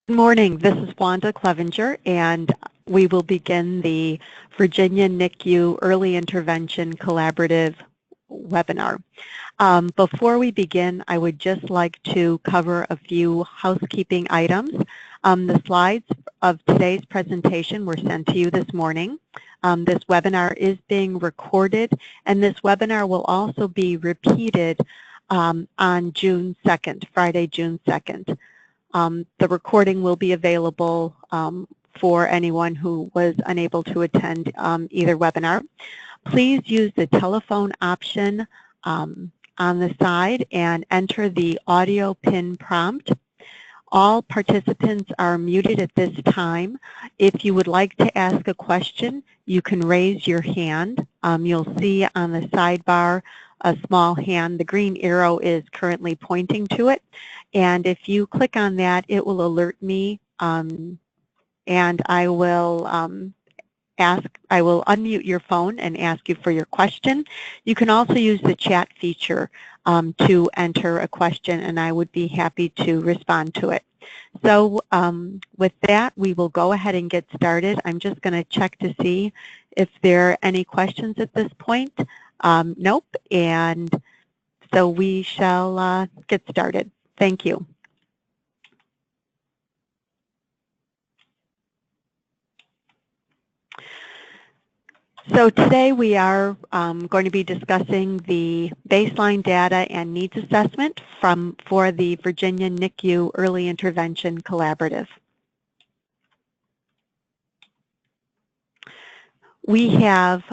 Good morning. This is Wanda Clevenger, and we will begin the Virginia NICU Early Intervention Collaborative webinar. Before we begin, I would just like to cover a few housekeeping items. The slides of today's presentation were sent to you this morning. This webinar is being recorded, and this webinar will also be repeated on June 2nd, Friday, June 2nd. The recording will be available for anyone who was unable to attend either webinar. Please use the telephone option on the side and enter the audio pin prompt. All participants are muted at this time. If you would like to ask a question, you can raise your hand. You'll see on the sidebar a small hand. The green arrow is currently pointing to it. And if you click on that, it will alert me, and I will unmute your phone and ask you for your question. You can also use the chat feature to enter a question, and I would be happy to respond to it. So with that, we will go ahead and get started. I'm just going to check to see if there are any questions at this point. Nope, and so we shall get started. Thank you. So today we are going to be discussing the baseline data and needs assessment for the Virginia NICU Early Intervention Collaborative. We have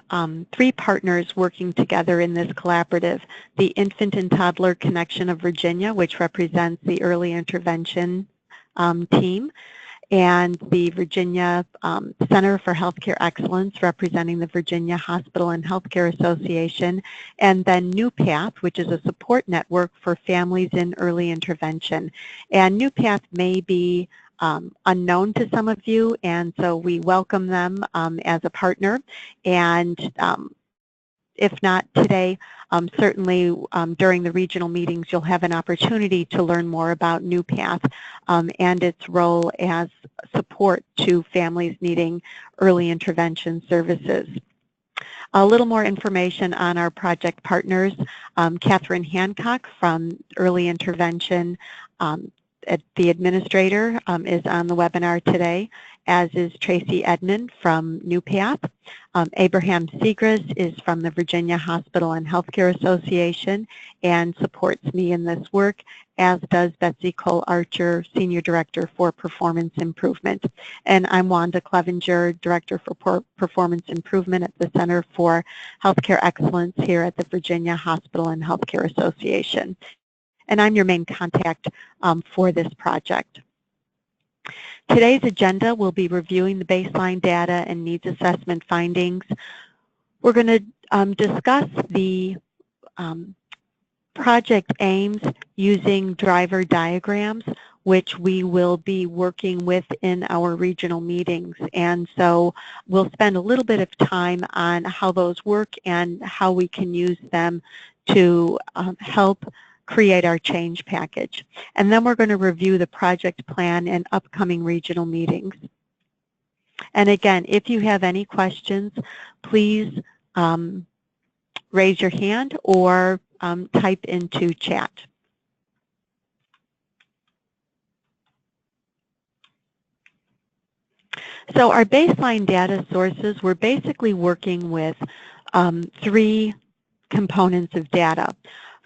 3 partners working together in this collaborative: the Infant and Toddler Connection of Virginia, which represents the early intervention team, and the Virginia Center for Healthcare Excellence, representing the Virginia Hospital and Healthcare Association, and then NewPath, which is a support network for families in early intervention. And NewPath may be unknown to some of you, and so we welcome them as a partner. And if not today, certainly during the regional meetings, you'll have an opportunity to learn more about NewPath and its role as support to families needing early intervention services. A little more information on our project partners. Catherine Hancock from Early Intervention, the administrator, is on the webinar today, as is Tracy Edmond from NewPath. Abraham Segrist is from the Virginia Hospital and Healthcare Association and supports me in this work, as does Betsy Cole-Archer, Senior Director for Performance Improvement. And I'm Wanda Clevenger, Director for Performance Improvement at the Center for Healthcare Excellence here at the Virginia Hospital and Healthcare Association. And I'm your main contact for this project. Today's agenda will be reviewing the baseline data and needs assessment findings. We're going to discuss the project aims using driver diagrams, which we will be working with in our regional meetings. And so we'll spend a little bit of time on how those work and how we can use them to help create our change package. And then we're going to review the project plan and upcoming regional meetings. And again, if you have any questions, please raise your hand or type into chat. So our baseline data sources, we're basically working with 3 components of data.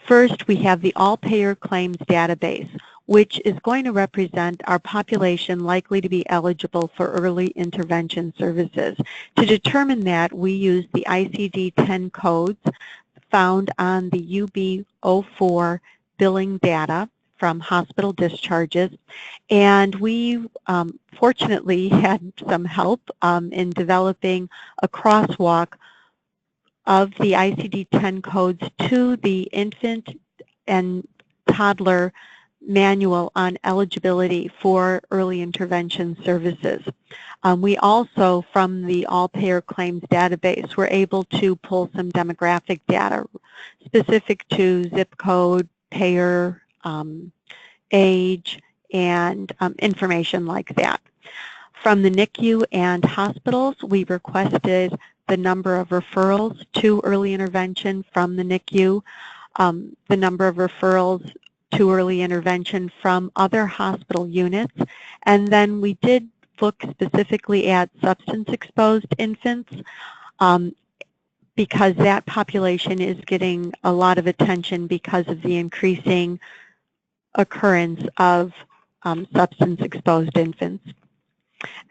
First, we have the all-payer claims database, which is going to represent our population likely to be eligible for early intervention services. To determine that, we use the ICD10 codes found on the UB04 billing data from hospital discharges, and we fortunately had some help in developing a crosswalk of the ICD10 codes to the infant and toddler manual on eligibility for early intervention services. We also, from the all-payer claims database, were able to pull some demographic data specific to zip code, payer, age, and information like that. From the NICU and hospitals, we requested the number of referrals to early intervention from the NICU, the number of referrals to early intervention from other hospital units, and then we did look specifically at substance-exposed infants because that population is getting a lot of attention because of the increasing occurrence of substance-exposed infants.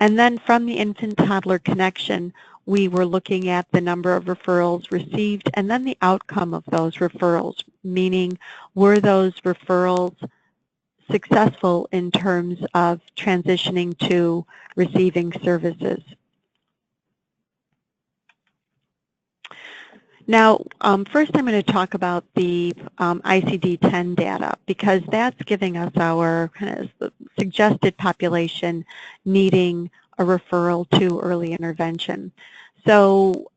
And then from the infant-toddler connection, we were looking at the number of referrals received and then the outcome of those referrals, meaning were those referrals successful in terms of transitioning to receiving services. Now, first I'm going to talk about the ICD10 data because that's giving us our kind of suggested population needing a referral to early intervention. So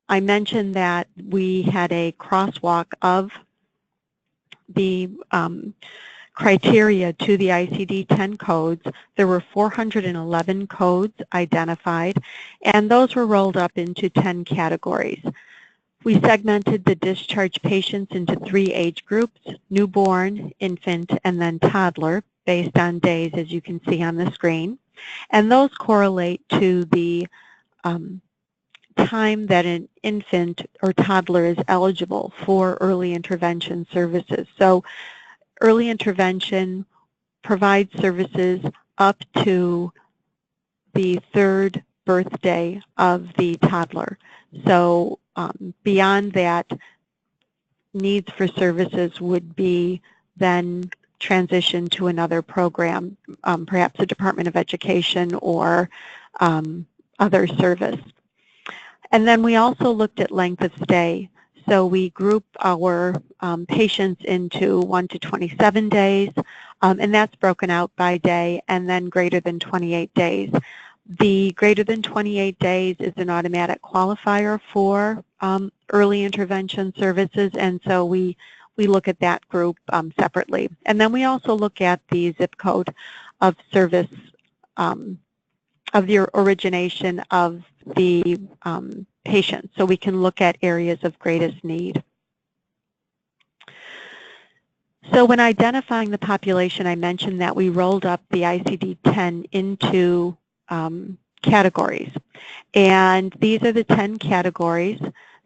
I mentioned that we had a crosswalk of the criteria to the ICD10 codes. There were 411 codes identified, and those were rolled up into 10 categories. We segmented the discharged patients into 3 age groups, newborn, infant, and then toddler, based on days, as you can see on the screen. And those correlate to the time that an infant or toddler is eligible for early intervention services. So early intervention provides services up to the 3rd birthday of the toddler. So beyond that, needs for services would be then transitioned to another program, perhaps a Department of Education or other service. And then we also looked at length of stay. So we group our patients into 1 to 27 days, and that's broken out by day, and then greater than 28 days. The greater than 28 days is an automatic qualifier for early intervention services, and so we look at that group separately. And then we also look at the zip code of service of the origination of the patient, so we can look at areas of greatest need. So when identifying the population, I mentioned that we rolled up the ICD-10 into categories. And these are the 10 categories.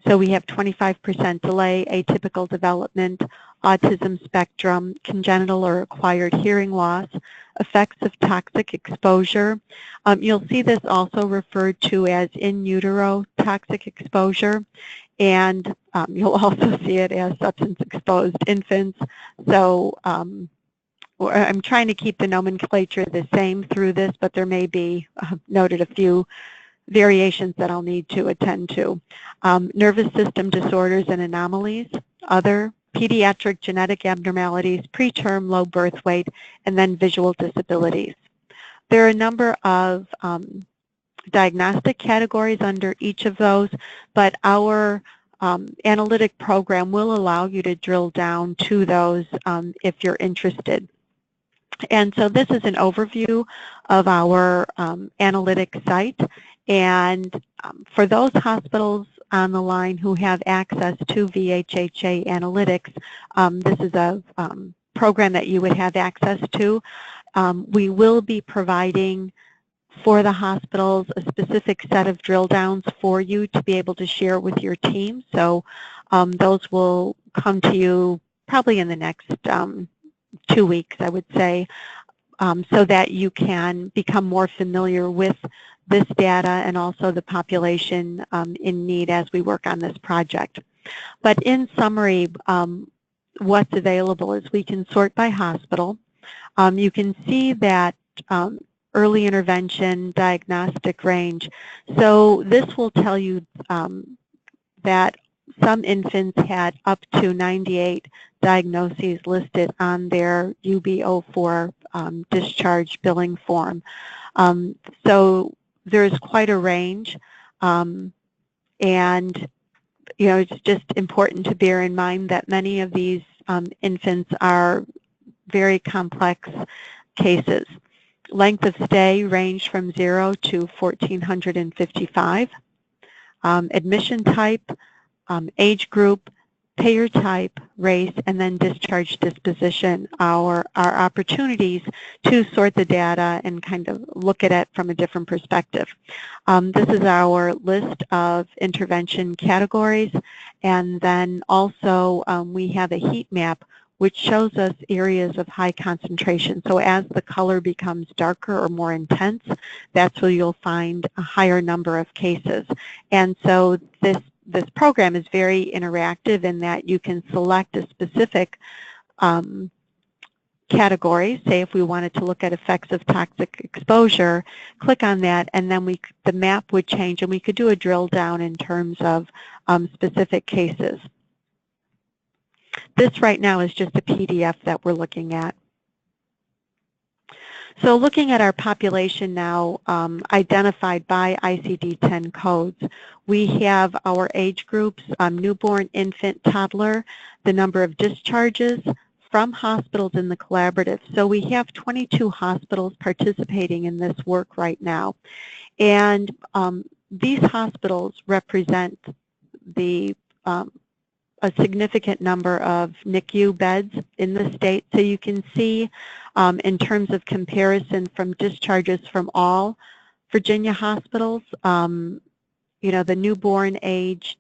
So we have 25% delay, atypical development, autism spectrum, congenital or acquired hearing loss, effects of toxic exposure. You'll see this also referred to as in utero toxic exposure, and you'll also see it as substance-exposed infants. So I'm trying to keep the nomenclature the same through this, but there may be noted a few variations that I'll need to attend to. Nervous system disorders and anomalies, other, pediatric genetic abnormalities, preterm low birth weight, and then visual disabilities. There are a number of diagnostic categories under each of those, but our analytic program will allow you to drill down to those if you're interested. And so this is an overview of our analytic site. And for those hospitals on the line who have access to VHHA Analytics, this is a program that you would have access to. We will be providing for the hospitals a specific set of drill downs for you to be able to share with your team. So those will come to you probably in the next 2 weeks, I would say, so that you can become more familiar with this data and also the population in need as we work on this project. But in summary, what's available is we can sort by hospital. You can see that early intervention diagnostic range. So this will tell you that some infants had up to 98 diagnoses listed on their UB04 discharge billing form. So there's quite a range, and it's just important to bear in mind that many of these infants are very complex cases. Length of stay ranged from 0 to 1,455. Admission type, age group, payer type, race, and then discharge disposition are our opportunities to sort the data and kind of look at it from a different perspective. This is our list of intervention categories, and then also we have a heat map which shows us areas of high concentration. So as the color becomes darker or more intense, that's where you'll find a higher number of cases. And so this program is very interactive in that you can select a specific category. Say if we wanted to look at effects of toxic exposure, click on that, and then the map would change, and we could do a drill down in terms of specific cases. This right now is just a PDF that we're looking at. So looking at our population now identified by ICD10 codes, we have our age groups, newborn, infant, toddler, the number of discharges from hospitals in the collaborative. So we have 22 hospitals participating in this work right now. And these hospitals represent a significant number of NICU beds in the state. So you can see in terms of comparison from discharges from all Virginia hospitals, you know, the newborn age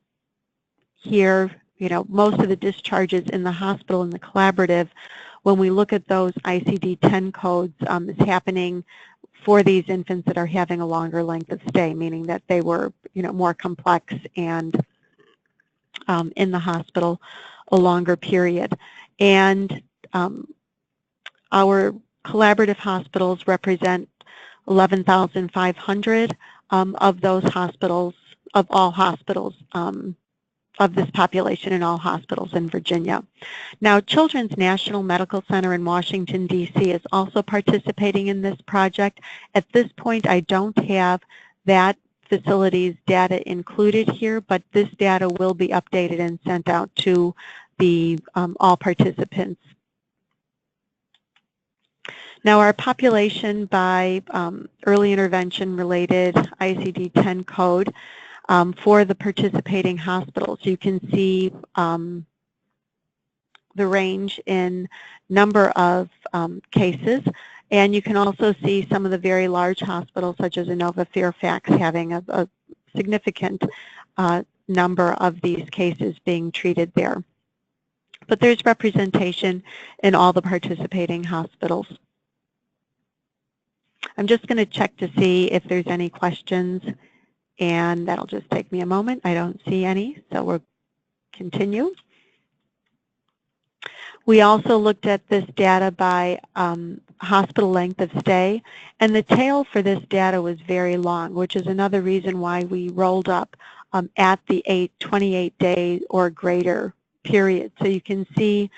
here, you know, most of the discharges in the hospital in the collaborative, when we look at those ICD10 codes, is happening for these infants that are having a longer length of stay, meaning that they were, you know, more complex and in the hospital a longer period. And our collaborative hospitals represent 11,500 of those hospitals, of all hospitals, of this population in all hospitals in Virginia. Now, Children's National Medical Center in Washington, D.C. is also participating in this project. At this point, I don't have that facilities data included here, but this data will be updated and sent out to the all participants. Now our population by early intervention related ICD-10 code for the participating hospitals, you can see the range in number of cases. And you can also see some of the very large hospitals, such as Inova Fairfax, having a significant number of these cases being treated there. But there's representation in all the participating hospitals. I'm just going to check to see if there's any questions, and that'll just take me a moment. I don't see any, so we'll continue. We also looked at this data by hospital length of stay, and the tail for this data was very long, which is another reason why we rolled up at the 28-day or greater period. So you can see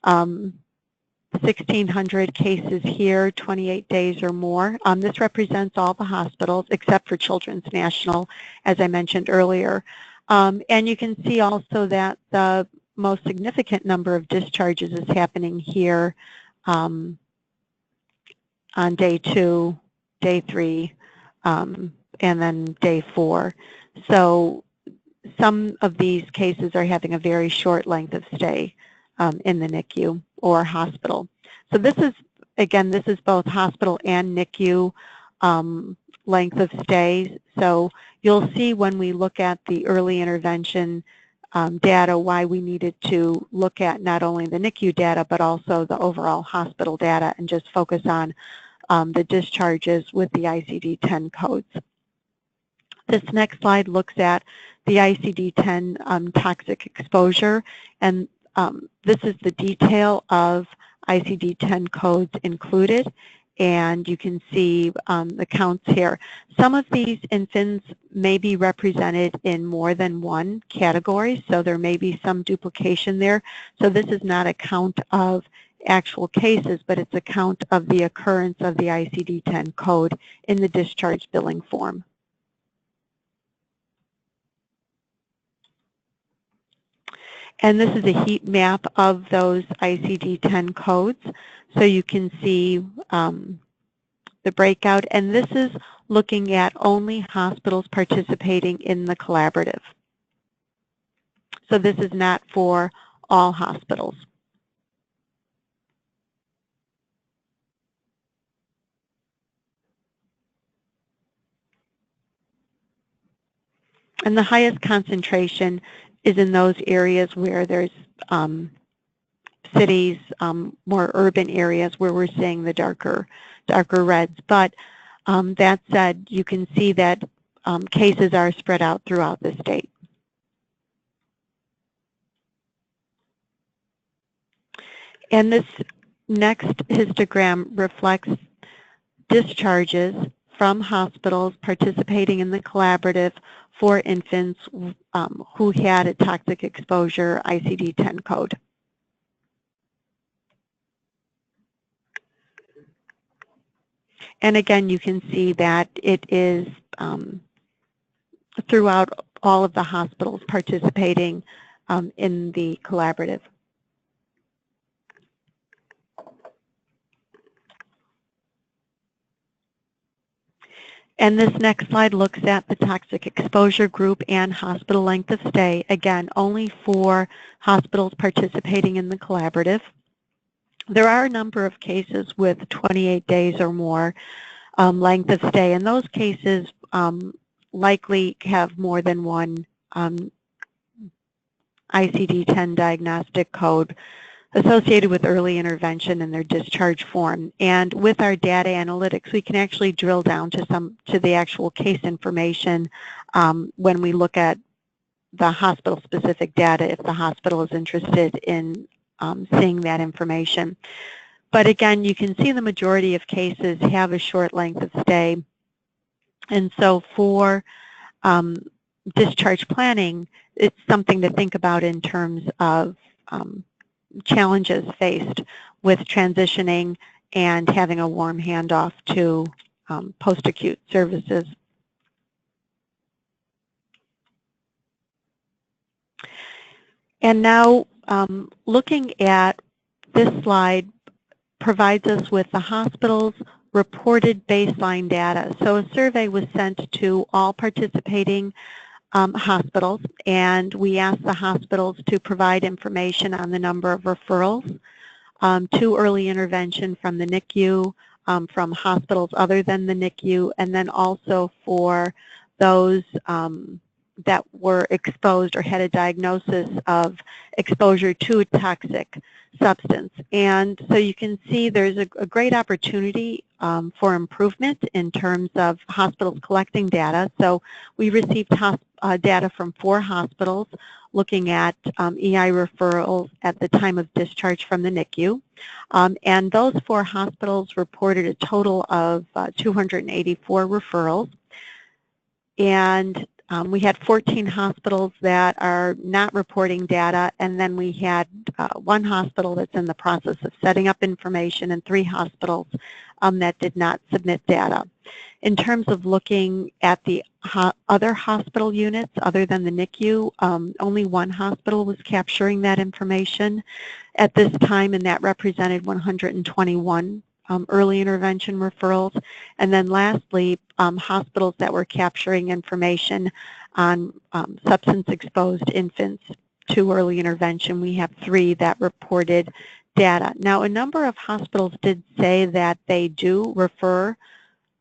1,600 cases here, 28 days or more. This represents all the hospitals except for Children's National, as I mentioned earlier. And you can see also that the most significant number of discharges is happening here on day 2, day 3, and then day 4. So some of these cases are having a very short length of stay in the NICU or hospital. So this is, again, this is both hospital and NICU length of stay. So you'll see when we look at the early intervention data why we needed to look at not only the NICU data but also the overall hospital data and just focus on the discharges with the ICD-10 codes. This next slide looks at the ICD-10 toxic exposure, and this is the detail of ICD-10 codes included, and you can see the counts here. Some of these infants may be represented in more than one category, so there may be some duplication there. So this is not a count of actual cases, but it's a count of the occurrence of the ICD-10 code in the discharge billing form. And this is a heat map of those ICD-10 codes. So you can see the breakout. And this is looking at only hospitals participating in the collaborative. So this is not for all hospitals. And the highest concentration is in those areas where there's cities, more urban areas where we're seeing the darker reds. But that said, you can see that cases are spread out throughout the state. And this next histogram reflects discharges from hospitals participating in the collaborative for infants who had a toxic exposure ICD-10 code. And again, you can see that it is throughout all of the hospitals participating in the collaborative. And this next slide looks at the toxic exposure group and hospital length of stay, again, only for hospitals participating in the collaborative. There are a number of cases with 28 days or more length of stay, and those cases likely have more than one ICD-10 diagnostic code associated with early intervention in their discharge form. And with our data analytics, we can actually drill down to the actual case information when we look at the hospital-specific data if the hospital is interested in seeing that information. But again, you can see the majority of cases have a short length of stay. And so for discharge planning, it's something to think about in terms of challenges faced with transitioning and having a warm handoff to post-acute services. And now looking at this slide provides us with the hospital's reported baseline data. So a survey was sent to all participating hospitals, and we asked the hospitals to provide information on the number of referrals to early intervention from the NICU, from hospitals other than the NICU, and then also for those that were exposed or had a diagnosis of exposure to a toxic substance. And so you can see there's a great opportunity for improvement in terms of hospitals collecting data. So we received data from 4 hospitals looking at EI referrals at the time of discharge from the NICU. And those 4 hospitals reported a total of 284 referrals. And we had 14 hospitals that are not reporting data, and then we had 1 hospital that's in the process of setting up information and 3 hospitals that did not submit data. In terms of looking at the other hospital units other than the NICU, only 1 hospital was capturing that information at this time, and that represented 121 early intervention referrals. And then lastly, hospitals that were capturing information on substance-exposed infants to early intervention. We have 3 that reported data. Now, a number of hospitals did say that they do refer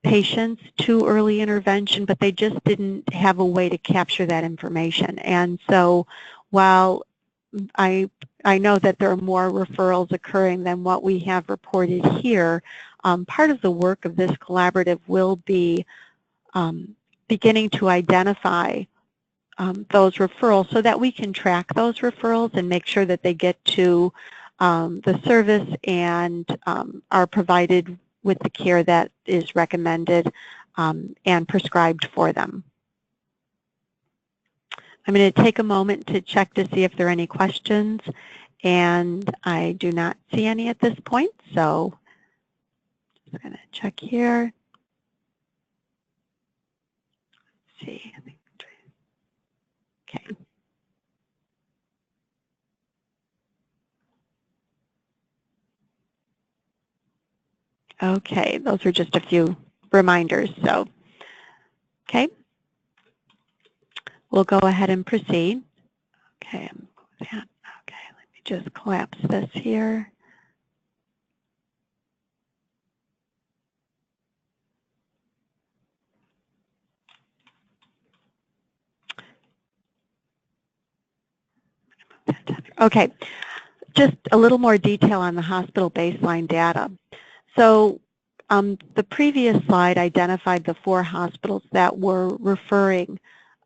patients to early intervention, but they just didn't have a way to capture that information. And so while I know that there are more referrals occurring than what we have reported here, part of the work of this collaborative will be beginning to identify those referrals so that we can track those referrals and make sure that they get to the service and are provided with the care that is recommended and prescribed for them. I'm going to take a moment to check to see if there are any questions, and I do not see any at this point, so I'm going to check here. Let's see. Okay. Okay, those are just a few reminders. So, okay, we'll go ahead and proceed. Okay, okay, let me just collapse this here. Okay, just a little more detail on the hospital baseline data. So the previous slide identified the 4 hospitals that were referring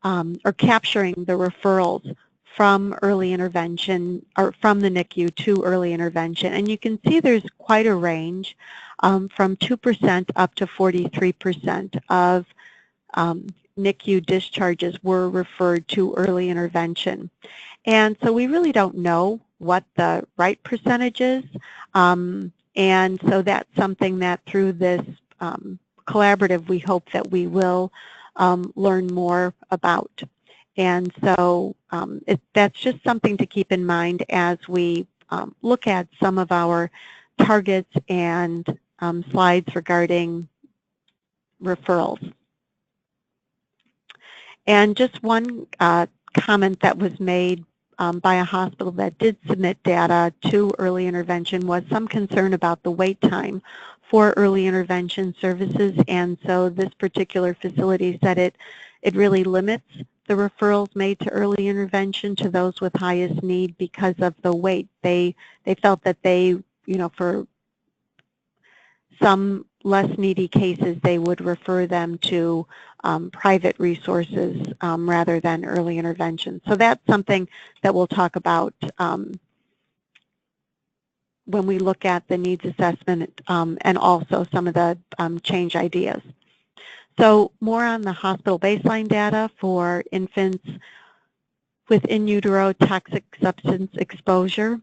or capturing the referrals from early intervention or from the NICU to early intervention. And you can see there's quite a range from 2% up to 43% of NICU discharges were referred to early intervention. And so we really don't know what the right percentage is. And so that's something that through this collaborative we hope that we will learn more about. And so that's just something to keep in mind as we look at some of our targets and slides regarding referrals. And just one comment that was made by a hospital that did submit data to early intervention was some concern about the wait time for early intervention services, and so this particular facility said it really limits the referrals made to early intervention to those with highest need because of the wait. They felt that they, for some less needy cases, they would refer them to private resources rather than early intervention. So that's something that we'll talk about when we look at the needs assessment and also some of the change ideas. So more on the hospital baseline data for infants with in utero toxic substance exposure.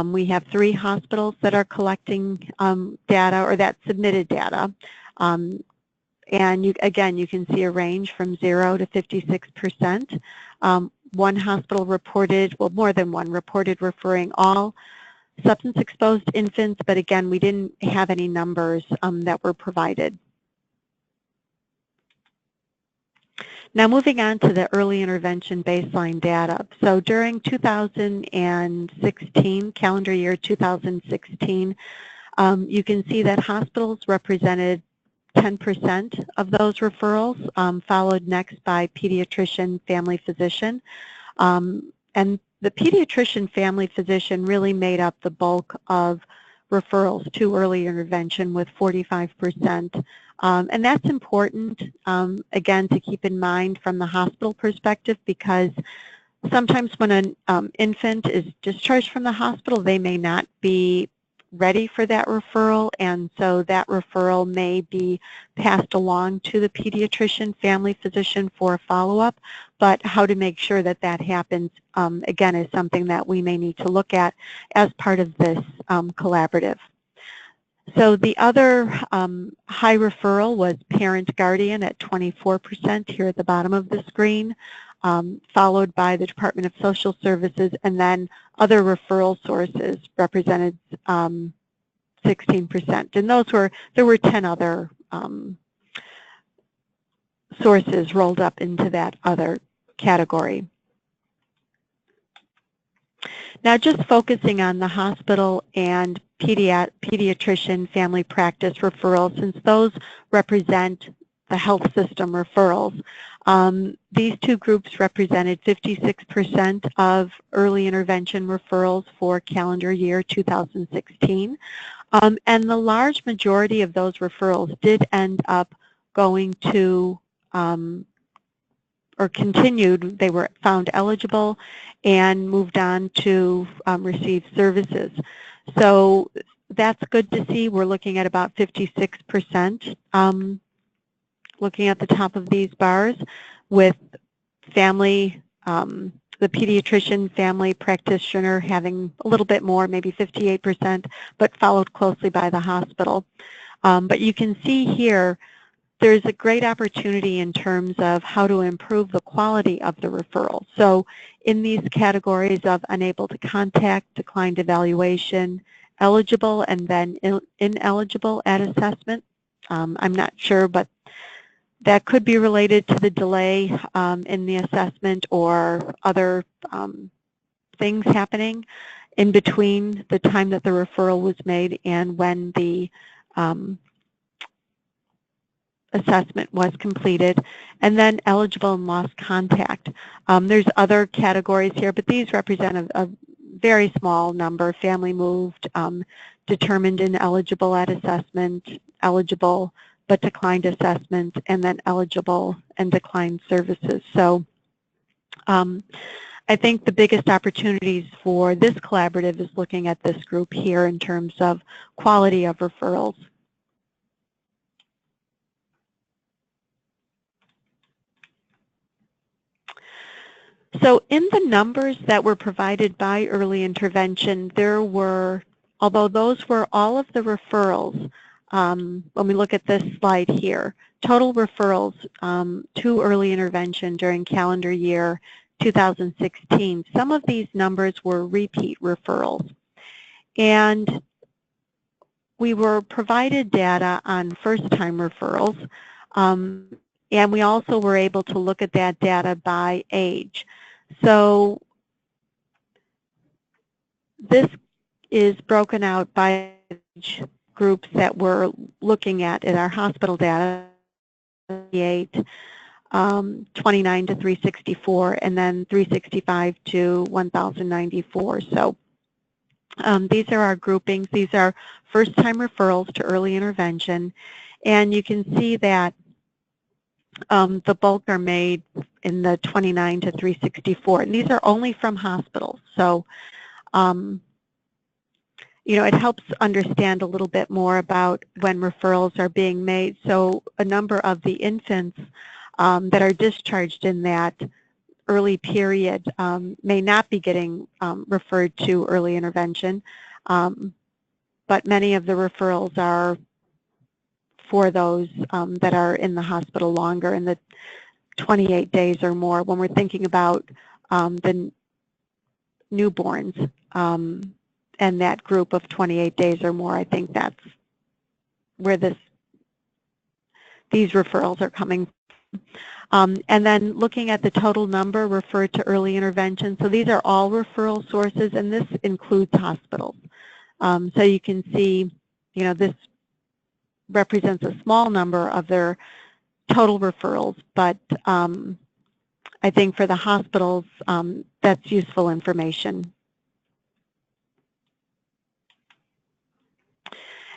We have 3 hospitals that are collecting data or that submitted data. And again, you can see a range from 0 to 56%. One hospital reported, well, more than one reported referring all substance-exposed infants, but again, we didn't have any numbers that were provided. Now moving on to the early intervention baseline data. So during 2016, calendar year 2016, you can see that hospitals represented 10% of those referrals, followed next by pediatrician, family physician. And the pediatrician, family physician really made up the bulk of referrals to early intervention with 45%. And that's important, again, to keep in mind from the hospital perspective, because sometimes when an infant is discharged from the hospital, they may not be ready for that referral, and so that referral may be passed along to the pediatrician, family physician for follow-up, but how to make sure that that happens, again, is something that we may need to look at as part of this collaborative. So the other high referral was parent guardian at 24% here at the bottom of the screen, followed by the Department of Social Services, and then other referral sources represented 16%. And there were 10 other sources rolled up into that other category. Now just focusing on the hospital and pediatrician family practice referrals, since those represent the health system referrals. These 2 groups represented 56% of early intervention referrals for calendar year 2016. And the large majority of those referrals did end up going to or continued, they were found eligible and moved on to receive services. So that's good to see. We're looking at about 56%, looking at the top of these bars, with family, the pediatrician family practitioner having a little bit more, maybe 58%, but followed closely by the hospital. But you can see here there's a great opportunity in terms of how to improve the quality of the referral. So in these categories of unable to contact, declined evaluation, eligible and then ineligible at assessment. I'm not sure, but that could be related to the delay in the assessment or other things happening in between the time that the referral was made and when the assessment was completed. And then eligible and lost contact. There's other categories here, but these represent a very small number. Family moved, determined ineligible at assessment, eligible but declined assessment, and then eligible and declined services. So I think the biggest opportunities for this collaborative is looking at this group here in terms of quality of referrals. So in the numbers that were provided by early intervention, there were, although those were all of the referrals, when we look at this slide here, total referrals to early intervention during calendar year 2016, some of these numbers were repeat referrals. And we were provided data on first-time referrals, and we also were able to look at that data by age. So this is broken out by age groups that we're looking at in our hospital data, 29 to 364, and then 365 to 1,094. So these are our groupings. These are first-time referrals to early intervention, and you can see that the bulk are made in the 29 to 364, and these are only from hospitals. So you know, it helps understand a little bit more about when referrals are being made. So a number of the infants that are discharged in that early period may not be getting referred to early intervention, but many of the referrals are for those that are in the hospital longer, in the 28 days or more. When we're thinking about the newborns, and that group of 28 days or more, I think that's where these referrals are coming from. And then looking at the total number referred to early intervention. So these are all referral sources, and this includes hospitals. So you can see, you know, this represents a small number of their total referrals, but I think for the hospitals, that's useful information.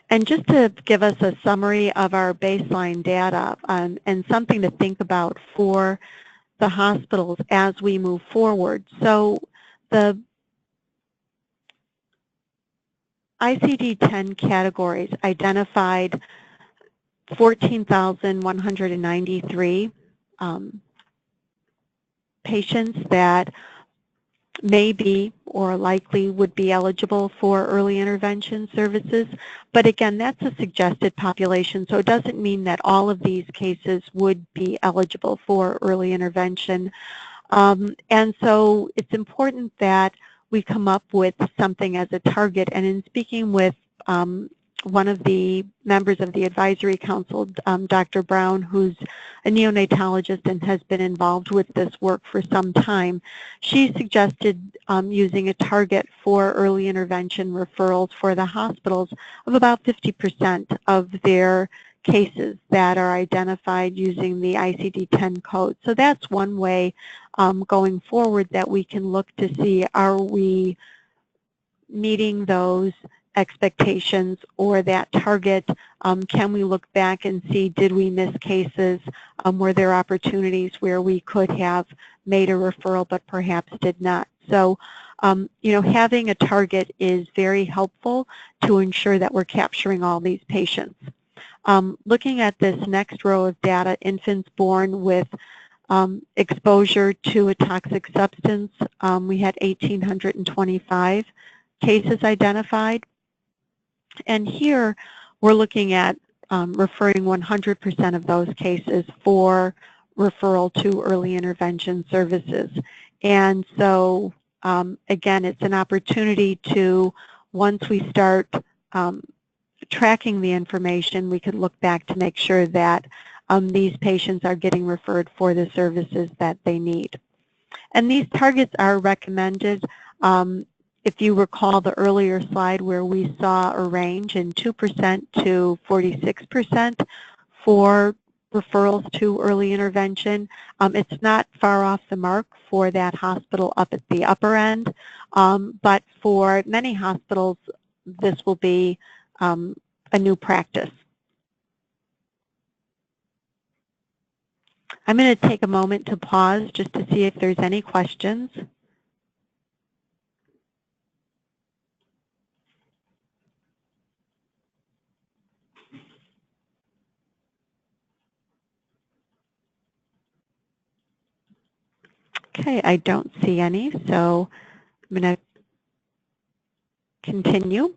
And just to give us a summary of our baseline data and something to think about for the hospitals as we move forward. So the ICD10 categories identified 14,193 patients that may be or likely would be eligible for early intervention services. But again, that's a suggested population, so it doesn't mean that all of these cases would be eligible for early intervention. And so it's important that we come up with something as a target. And in speaking with one of the members of the advisory council, Dr. Brown, who's a neonatologist and has been involved with this work for some time, she suggested using a target for early intervention referrals for the hospitals of about 50% of their cases that are identified using the ICD10 code. So that's one way going forward that we can look to see, are we meeting those expectations or that target? Can we look back and see, did we miss cases? Were there opportunities where we could have made a referral but perhaps did not? So, you know, having a target is very helpful to ensure that we're capturing all these patients. Looking at this next row of data, infants born with exposure to a toxic substance, we had 1,825 cases identified. And here we're looking at referring 100% of those cases for referral to early intervention services. And so again, it's an opportunity to once we start tracking the information, we can look back to make sure that these patients are getting referred for the services that they need. And these targets are recommended. If you recall the earlier slide where we saw a range in 2% to 46% for referrals to early intervention, it's not far off the mark for that hospital up at the upper end, but for many hospitals, this will be a new practice. I'm going to take a moment to pause just to see if there's any questions. Okay, I don't see any, so I'm going to continue.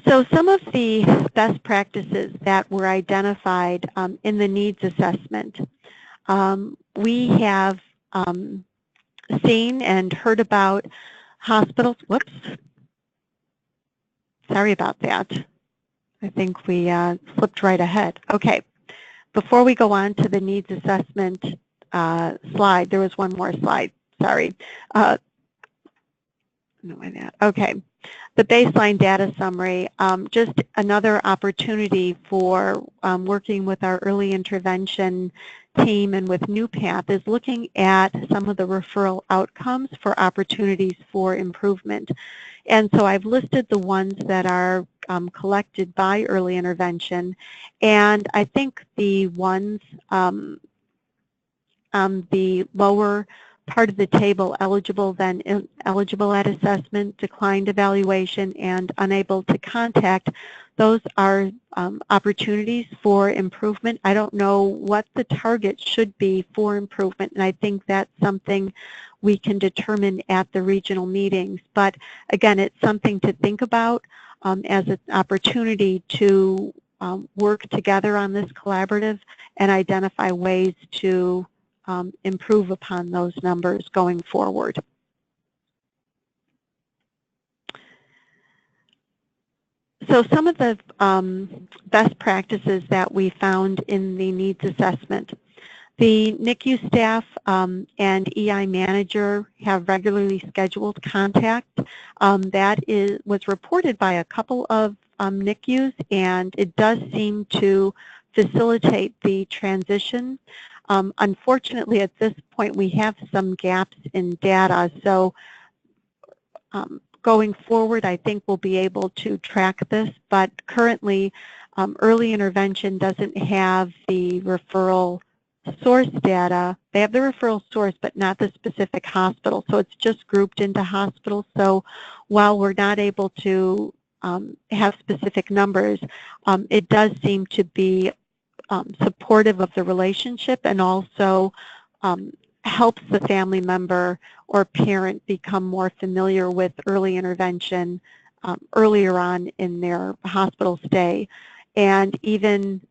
So some of the best practices that were identified in the needs assessment, we have seen and heard about hospitals. Whoops. Sorry about that. I think we flipped right ahead. Okay. Before we go on to the needs assessment slide, there was one more slide. Sorry. Okay. The baseline data summary, just another opportunity for working with our early intervention team and with NewPath is looking at some of the referral outcomes for opportunities for improvement. And so I've listed the ones that are collected by early intervention, and I think the ones the lower part of the table, eligible then ineligible at assessment, declined evaluation, and unable to contact, those are opportunities for improvement. I don't know what the target should be for improvement, and I think that's something we can determine at the regional meetings. But again, it's something to think about as an opportunity to work together on this collaborative and identify ways to improve upon those numbers going forward. So some of the best practices that we found in the needs assessment. The NICU staff and EI manager have regularly scheduled contact. That was reported by a couple of NICUs, and it does seem to facilitate the transition. Unfortunately, at this point, we have some gaps in data, so going forward, I think we'll be able to track this, but currently, early intervention doesn't have the referral source data. They have the referral source, but not the specific hospital, so it's just grouped into hospitals. So while we're not able to have specific numbers, it does seem to be supportive of the relationship and also helps the family member or parent become more familiar with early intervention earlier on in their hospital stay. And even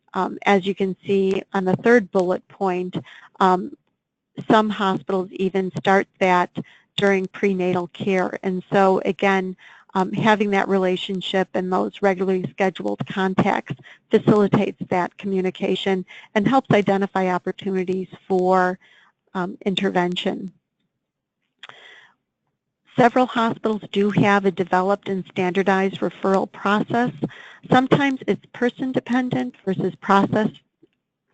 as you can see on the third bullet point, some hospitals even start that during prenatal care. And so again, having that relationship and those regularly scheduled contacts facilitates that communication and helps identify opportunities for intervention. Several hospitals do have a developed and standardized referral process. Sometimes it's person dependent versus process,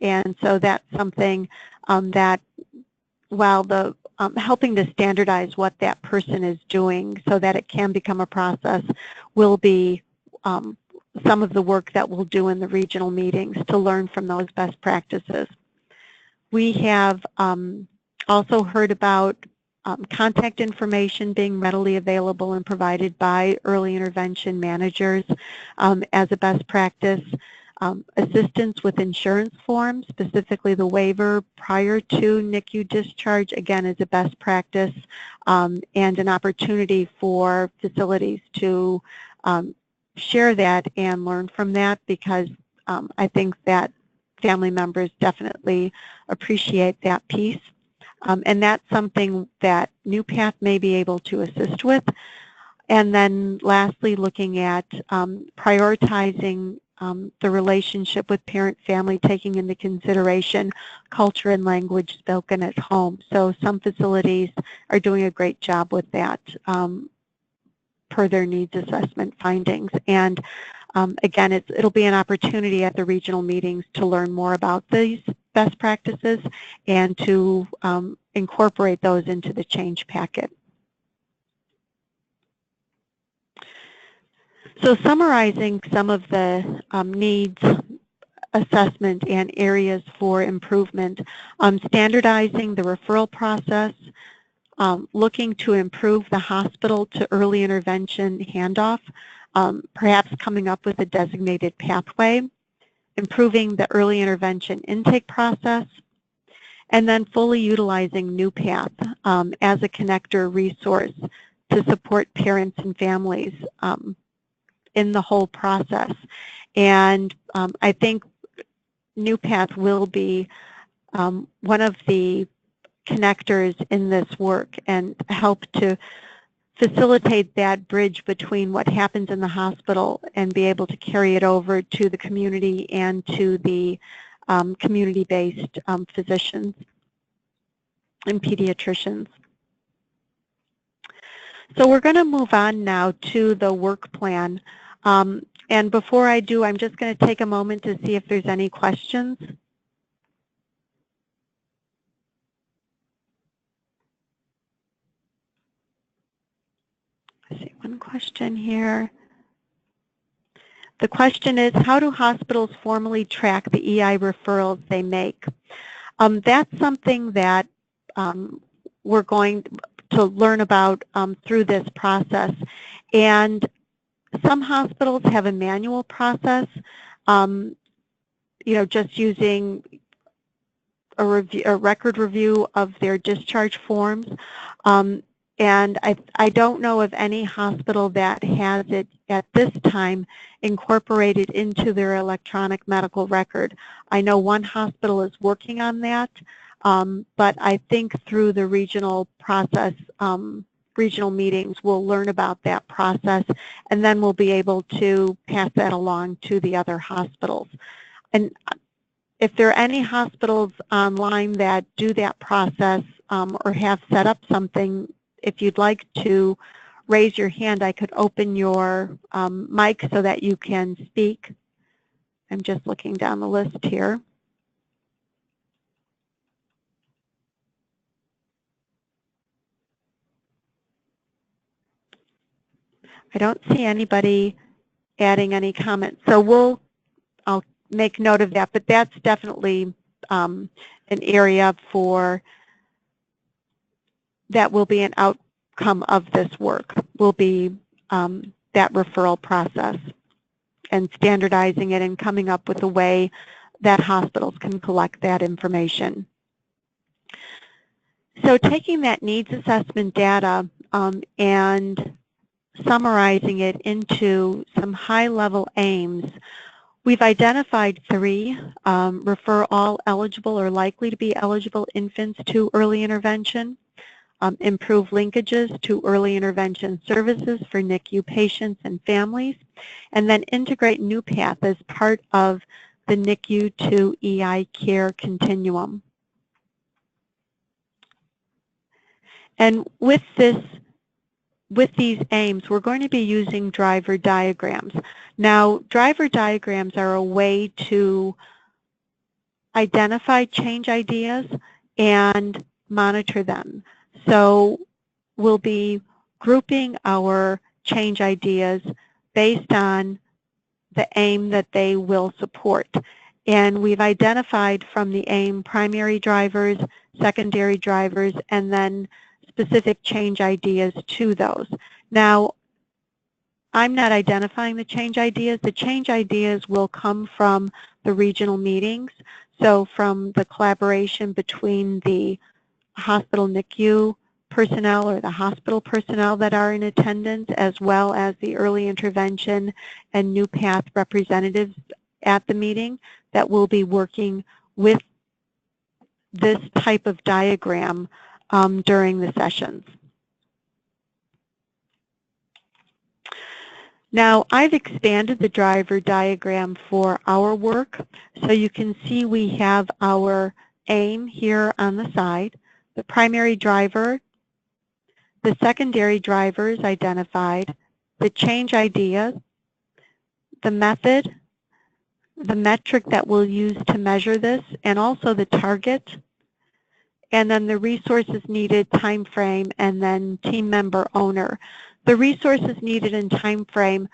and so that's something that while the helping to standardize what that person is doing so that it can become a process will be some of the work that we'll do in the regional meetings to learn from those best practices. We have also heard about contact information being readily available and provided by early intervention managers as a best practice. Assistance with insurance forms, specifically the waiver prior to NICU discharge, again, is a best practice and an opportunity for facilities to share that and learn from that, because I think that family members definitely appreciate that piece. And that's something that NewPath may be able to assist with. And then lastly, looking at prioritizing the relationship with parent-family, taking into consideration culture and language spoken at home. So some facilities are doing a great job with that per their needs assessment findings. And again, it'll be an opportunity at the regional meetings to learn more about these best practices and to incorporate those into the change packet. So summarizing some of the needs assessment and areas for improvement, standardizing the referral process, looking to improve the hospital to early intervention handoff, perhaps coming up with a designated pathway, improving the early intervention intake process, and then fully utilizing NewPath as a connector resource to support parents and families in the whole process. And I think NewPath will be one of the connectors in this work and help to facilitate that bridge between what happens in the hospital and be able to carry it over to the community and to the community-based physicians and pediatricians. So we're going to move on now to the work plan. And before I do, I'm just going to take a moment to see if there's any questions. I see one question here. The question is, how do hospitals formally track the EI referrals they make? That's something that we're going to learn about through this process. And some hospitals have a manual process, just using a record review of their discharge forms. And I don't know of any hospital that has it at this time incorporated into their electronic medical record. I know one hospital is working on that, but I think through the regional process, regional meetings, we'll learn about that process, and then we'll be able to pass that along to the other hospitals. And if there are any hospitals online that do that process or have set up something, if you'd like to raise your hand, I could open your mic so that you can speak. I'm just looking down the list here. I don't see anybody adding any comments. So I'll make note of that, but that's definitely an area that will be an outcome of this work, will be that referral process and standardizing it and coming up with a way that hospitals can collect that information. So taking that needs assessment data and summarizing it into some high-level aims, we've identified 3: refer all eligible or likely to be eligible infants to early intervention, improve linkages to early intervention services for NICU patients and families, and then integrate NewPath as part of the NICU to EI care continuum. And with these aims, we're going to be using driver diagrams. Now, driver diagrams are a way to identify change ideas and monitor them. So we'll be grouping our change ideas based on the aim that they will support. And we've identified from the aim primary drivers, secondary drivers, and then specific change ideas to those. Now, I'm not identifying the change ideas. The change ideas will come from the regional meetings, so from the collaboration between the hospital NICU personnel or the hospital personnel that are in attendance, as well as the early intervention and NewPath representatives at the meeting that will be working with this type of diagram during the sessions. Now, I've expanded the driver diagram for our work, so you can see we have our aim here on the side, the primary driver, the secondary drivers identified, the change idea, the method, the metric that we'll use to measure this, and also the target, and then the resources needed, time frame, and then team member owner. The resources needed in time frame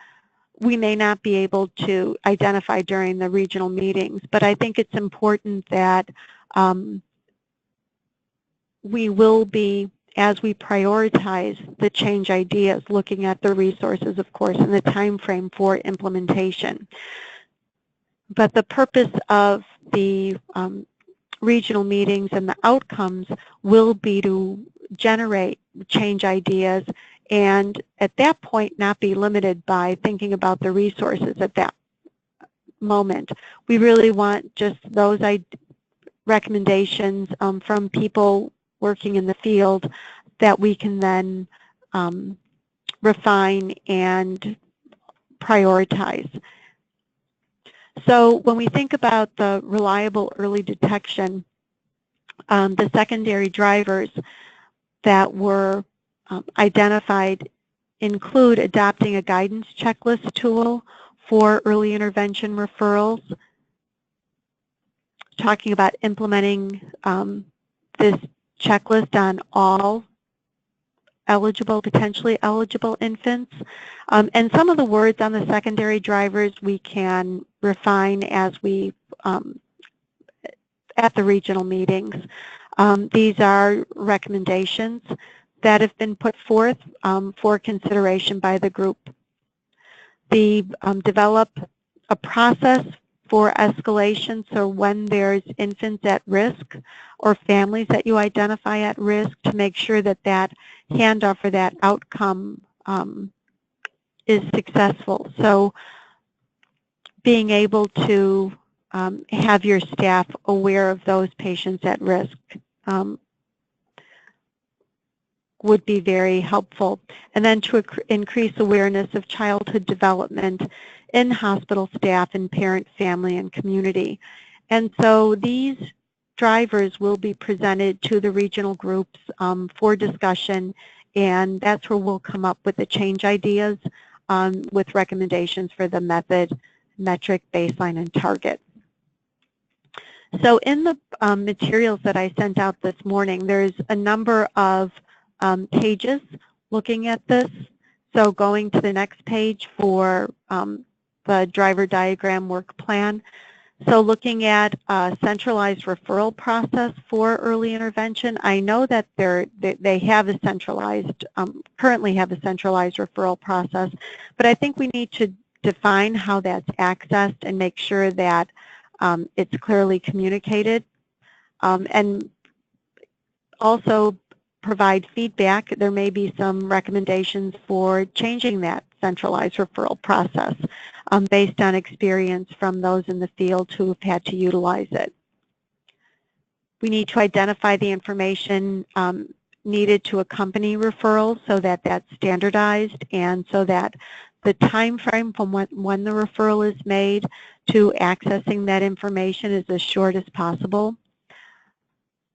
we may not be able to identify during the regional meetings, but I think it's important that we will be, as we prioritize the change ideas, looking at the resources, of course, and the time frame for implementation. But the purpose of the regional meetings and the outcomes will be to generate change ideas and at that point not be limited by thinking about the resources at that moment. We really want just those recommendations from people working in the field that we can then refine and prioritize. So when we think about the reliable early detection, the secondary drivers that were identified include adopting a guidance checklist tool for early intervention referrals, talking about implementing this checklist on all eligible, potentially eligible infants. And some of the words on the secondary drivers we can refine as we, at the regional meetings. These are recommendations that have been put forth for consideration by the group. Develop a process for escalation, so when there's infants at risk or families that you identify at risk, to make sure that that handoff or that outcome is successful. So being able to have your staff aware of those patients at risk would be very helpful. And then to increase awareness of childhood development in hospital staff and parent, family, and community. And so these drivers will be presented to the regional groups for discussion, and that's where we'll come up with the change ideas with recommendations for the method, metric, baseline, and target. So in the materials that I sent out this morning, there's a number of pages looking at this. So going to the next page for the driver diagram work plan. So looking at a centralized referral process for early intervention, I know that they have a centralized, currently have a centralized referral process, but I think we need to define how that's accessed and make sure that it's clearly communicated, and also provide feedback. There may be some recommendations for changing that centralized referral process based on experience from those in the field who have had to utilize it. We need to identify the information needed to accompany referrals so that that's standardized and so that the time frame from when the referral is made to accessing that information is as short as possible.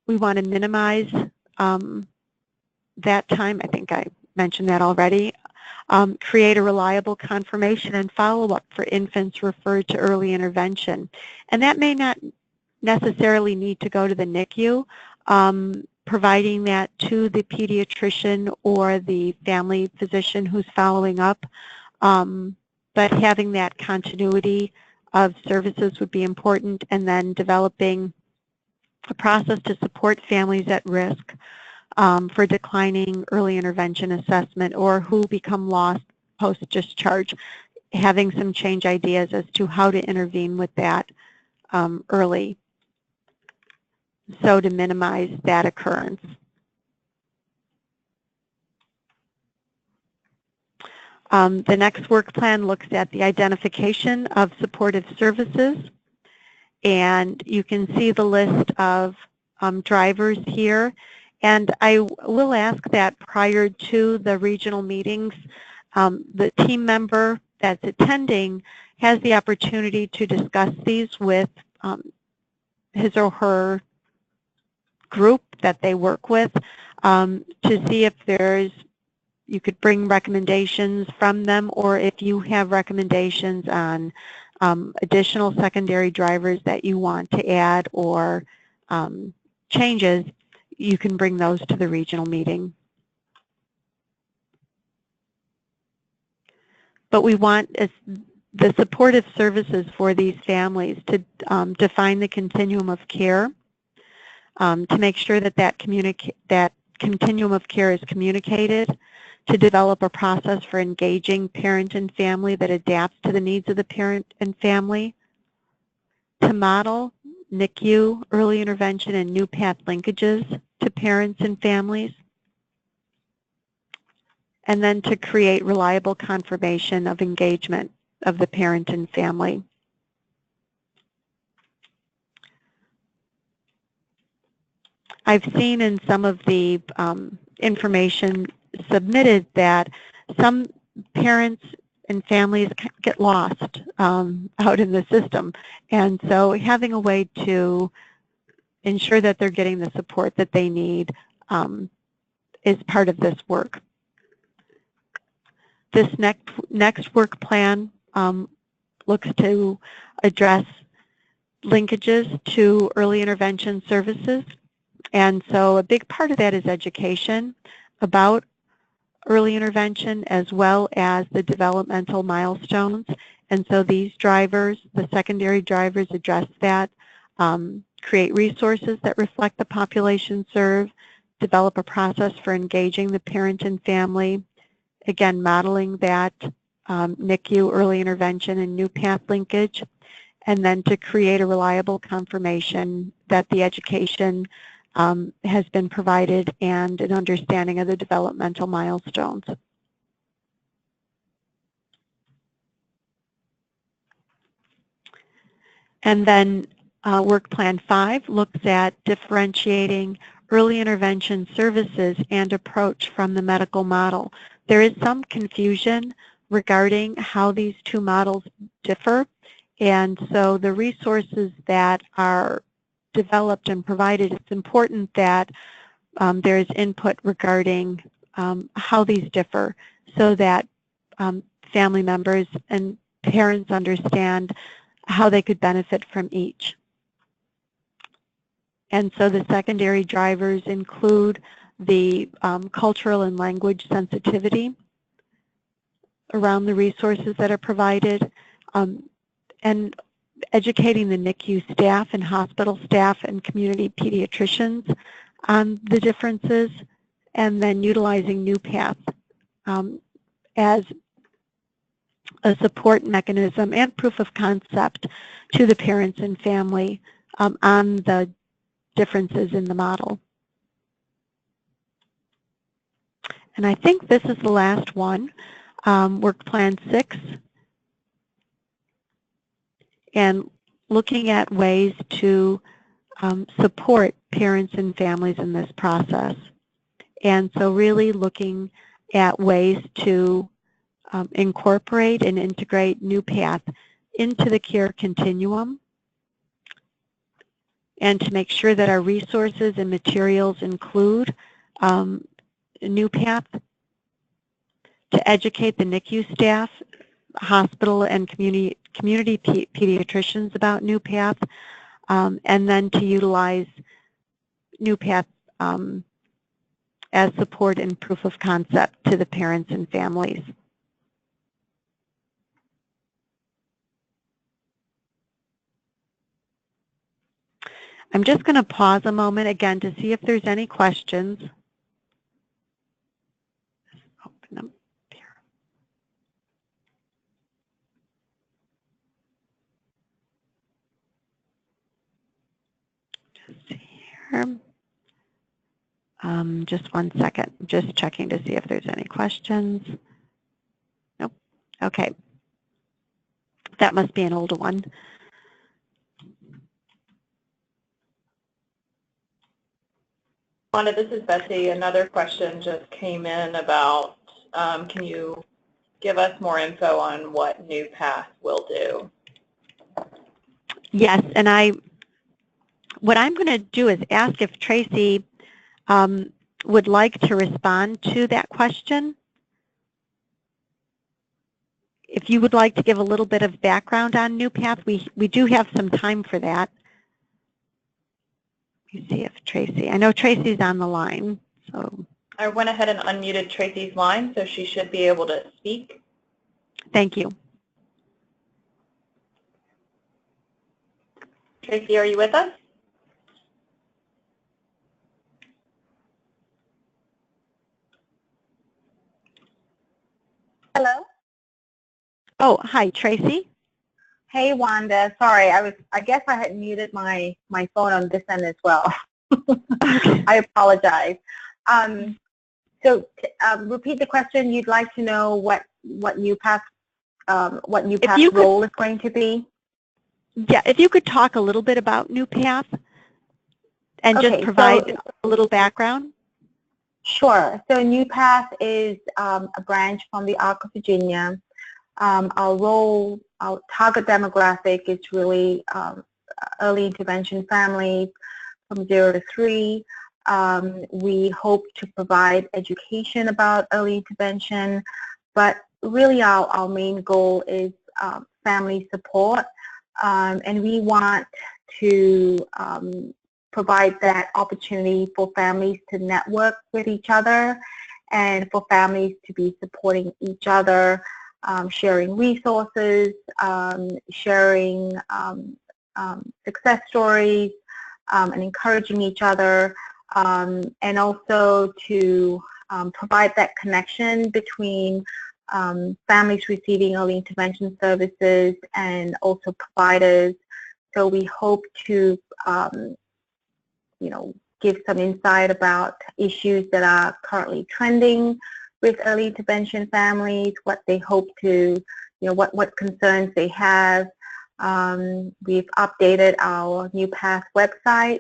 We want to minimize that time. I think I mentioned that already. Create a reliable confirmation and follow-up for infants referred to early intervention. And that may not necessarily need to go to the NICU. Providing that to the pediatrician or the family physician who's following up. But having that continuity of services would be important, and then developing a process to support families at risk for declining early intervention assessment or who become lost post-discharge, having some change ideas as to how to intervene with that early, so to minimize that occurrence. The next work plan looks at the identification of supportive services, and you can see the list of drivers here. And I will ask that prior to the regional meetings, the team member that's attending has the opportunity to discuss these with his or her group that they work with to see if you could bring recommendations from them, or if you have recommendations on additional secondary drivers that you want to add or changes, you can bring those to the regional meeting. But we want the supportive services for these families to define the continuum of care, to make sure that continuum of care is communicated, to develop a process for engaging parent and family that adapts to the needs of the parent and family, to model NICU, early intervention, and new path linkages to parents and families, and then to create reliable confirmation of engagement of the parent and family. I've seen in some of the information submitted that some parents and families get lost out in the system, and so having a way to ensure that they're getting the support that they need is part of this work. This next work plan looks to address linkages to early intervention services, and so a big part of that is education about early intervention as well as the developmental milestones. And so these drivers, the secondary drivers, address that, create resources that reflect the population served, develop a process for engaging the parent and family, again modeling that NICU, early intervention, and new path linkage, and then to create a reliable confirmation that the education has been provided and an understanding of the developmental milestones. And then Work Plan 5 looks at differentiating early intervention services and approach from the medical model. There is some confusion regarding how these two models differ, and so the resources that are developed and provided, it's important that there is input regarding how these differ so that family members and parents understand how they could benefit from each. And so the secondary drivers include the cultural and language sensitivity around the resources that are provided, and educating the NICU staff and hospital staff and community pediatricians on the differences, and then utilizing new path as a support mechanism and proof of concept to the parents and family on the differences in the model. And I think this is the last one, Work Plan 6. And looking at ways to support parents and families in this process. And so really looking at ways to incorporate and integrate new path into the care continuum, and to make sure that our resources and materials include new path, to educate the NICU staff, hospital and community pediatricians about new path, and then to utilize new path as support and proof of concept to the parents and families. I'm just going to pause a moment again to see if there's any questions. Open up here. Just here. Just one second. Just checking to see if there's any questions. Nope. Okay. That must be an older one. Wanda, this is Betsy. Another question just came in about, can you give us more info on what NewPath will do? Yes, and what I'm going to do is ask if Tracy would like to respond to that question. If you would like to give a little bit of background on NewPath, we do have some time for that. Let me see if Tracy, I know Tracy's on the line. So I went ahead and unmuted Tracy's line, so she should be able to speak. Thank you. Tracy, are you with us? Hello? Oh, hi, Tracy. Hey, Wanda. Sorry, I guess I had muted my phone on this end as well. I apologize. Repeat the question. You'd like to know what NewPath's role is going to be? Yeah, if you could talk a little bit about NewPath and just provide a little background. Sure. So NewPath is a branch from the Arc of Virginia. Our target demographic is really early intervention families from 0 to 3. We hope to provide education about early intervention, but really our main goal is family support, and we want to provide that opportunity for families to network with each other and for families to be supporting each other, sharing resources, sharing success stories, and encouraging each other, and also to provide that connection between families receiving early intervention services and also providers. So we hope to give some insight about issues that are currently trending with early intervention families, what they hope to, what concerns they have. We've updated our NewPath website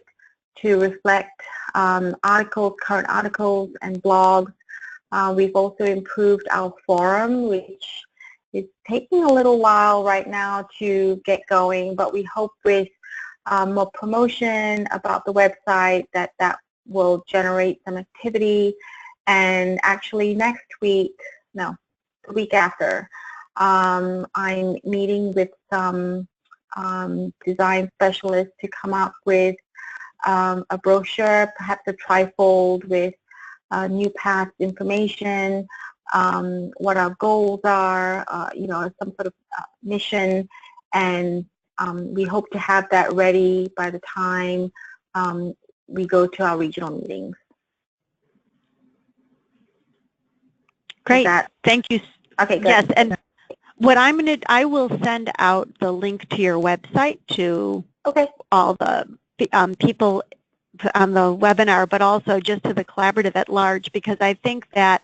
to reflect current articles and blogs. We've also improved our forum, which is taking a little while right now to get going, but we hope with more promotion about the website that will generate some activity. And actually the week after, I'm meeting with some design specialists to come up with a brochure, perhaps a trifold with NewPath information, what our goals are, some sort of mission, and we hope to have that ready by the time we go to our regional meetings. Great. Thank you. Okay, good. Yes, and what I will send out the link to your website to all the people on the webinar, but also just to the collaborative at large, because I think that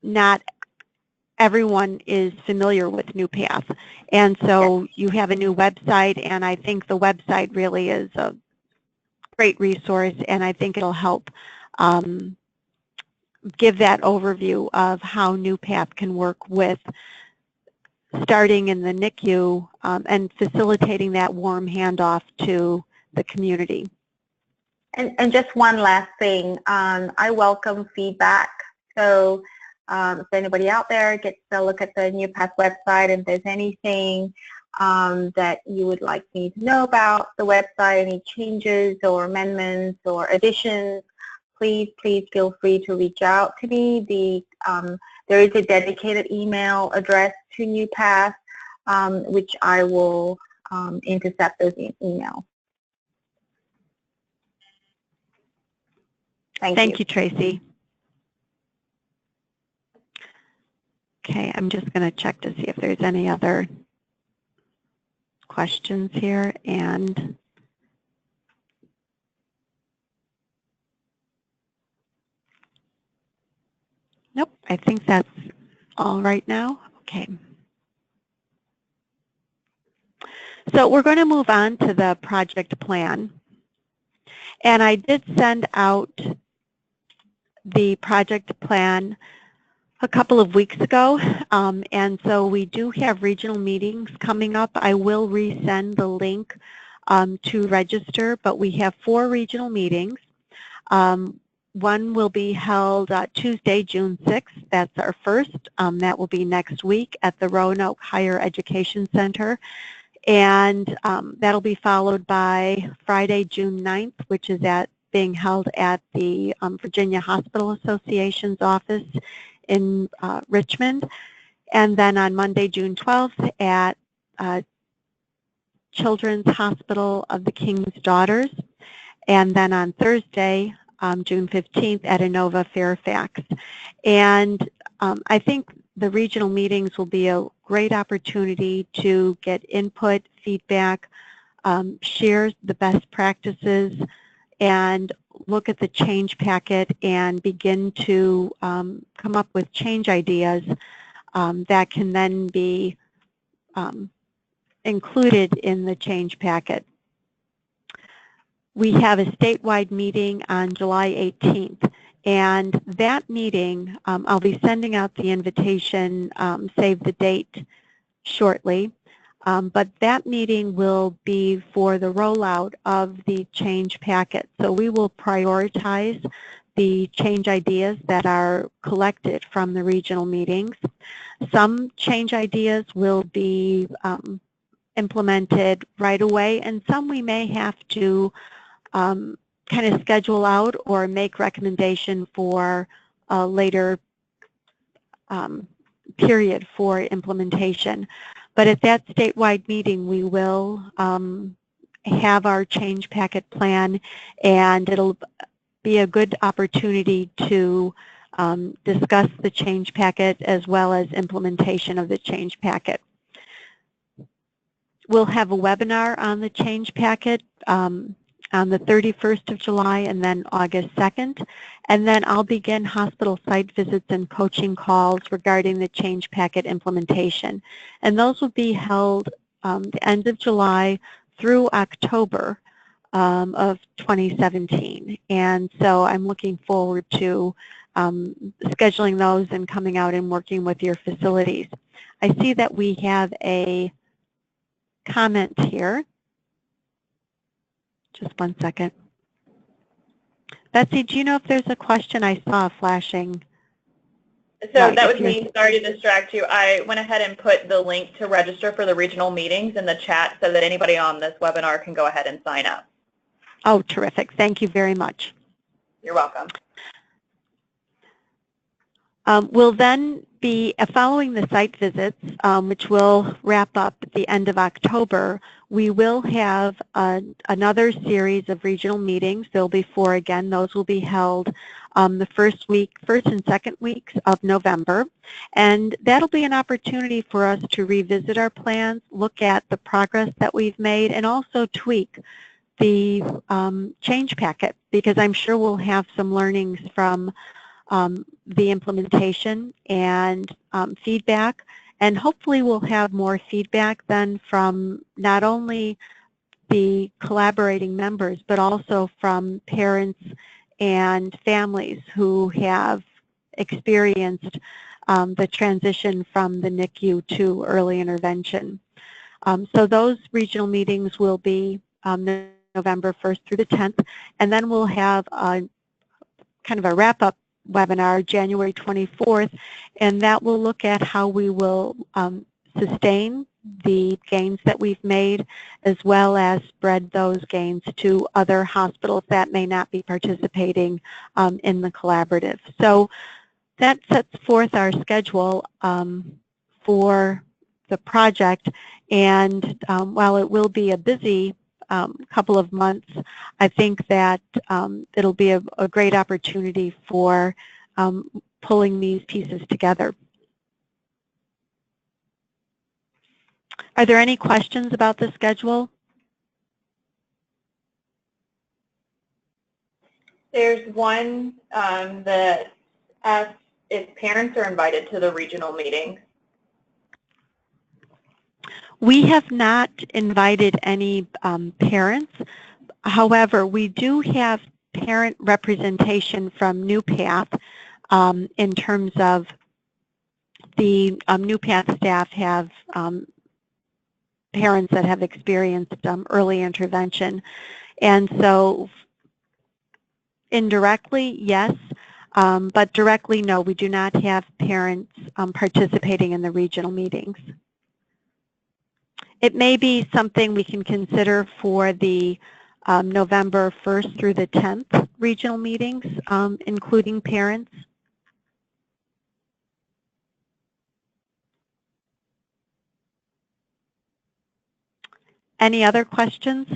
not everyone is familiar with NewPath. And so you have a new website, and I think the website really is a great resource, and I think it'll help give that overview of how NewPath can work with starting in the NICU and facilitating that warm handoff to the community. And just one last thing, I welcome feedback. So if anybody out there gets to look at the NewPath website, and if there's anything that you would like me to know about the website, any changes or amendments or additions, please feel free to reach out to me. There is a dedicated email address to NewPath, which I will intercept those emails. Thank you, Tracy. Okay, I'm just going to check to see if there's any other questions here. And nope, I think that's all right now. Okay. So we're going to move on to the project plan. And I did send out the project plan a couple of weeks ago, and so we do have regional meetings coming up. I will resend the link to register, but we have 4 regional meetings. One will be held Tuesday, June 6th. That's our first. That will be next week at the Roanoke Higher Education Center. And that'll be followed by Friday, June 9th, which is being held at the Virginia Hospital Association's office in Richmond. And then on Monday, June 12th at Children's Hospital of the King's Daughters. And then on Thursday, June 15th at Inova Fairfax. And I think the regional meetings will be a great opportunity to get input, feedback, share the best practices, and look at the change packet and begin to come up with change ideas that can then be included in the change packet. We have a statewide meeting on July 18th, and that meeting, I'll be sending out the invitation, save the date shortly, but that meeting will be for the rollout of the change packet. So we will prioritize the change ideas that are collected from the regional meetings. Some change ideas will be implemented right away, and some we may have to kind of schedule out or make recommendation for a later period for implementation. But at that statewide meeting, we will have our change packet plan, and it'll be a good opportunity to discuss the change packet as well as implementation of the change packet. We'll have a webinar on the change packet on the 31st of July and then August 2nd. And then I'll begin hospital site visits and coaching calls regarding the change packet implementation. And those will be held the end of July through October of 2017. And so I'm looking forward to scheduling those and coming out and working with your facilities. I see that we have a comment here. Just one second. Betsy, do you know if there's a question? I saw flashing. So that was me. Sorry to distract you. I went ahead and put the link to register for the regional meetings in the chat so that anybody on this webinar can go ahead and sign up. Oh, terrific. Thank you very much. You're welcome. We'll then be following the site visits, which will wrap up at the end of October. We will have another series of regional meetings. There'll be 4 again. Those will be held the first and second weeks of November. And that'll be an opportunity for us to revisit our plans, look at the progress that we've made, and also tweak the change packet, because I'm sure we'll have some learnings from the implementation and feedback, and hopefully we'll have more feedback then from not only the collaborating members but also from parents and families who have experienced the transition from the NICU to early intervention. So those regional meetings will be November 1st through the 10th, and then we'll have a kind of a wrap-up webinar January 24th, and that will look at how we will sustain the gains that we've made, as well as spread those gains to other hospitals that may not be participating in the collaborative. So that sets forth our schedule for the project, and while it will be a busy couple of months, I think that it'll be a great opportunity for pulling these pieces together. Are there any questions about the schedule? There's one that asks if parents are invited to the regional meeting. We have not invited any parents. However, we do have parent representation from NewPath in terms of the NewPath staff have parents that have experienced early intervention. And so indirectly, yes, but directly, no, we do not have parents participating in the regional meetings. It may be something we can consider for the November 1st through the 10th regional meetings, including parents. Any other questions?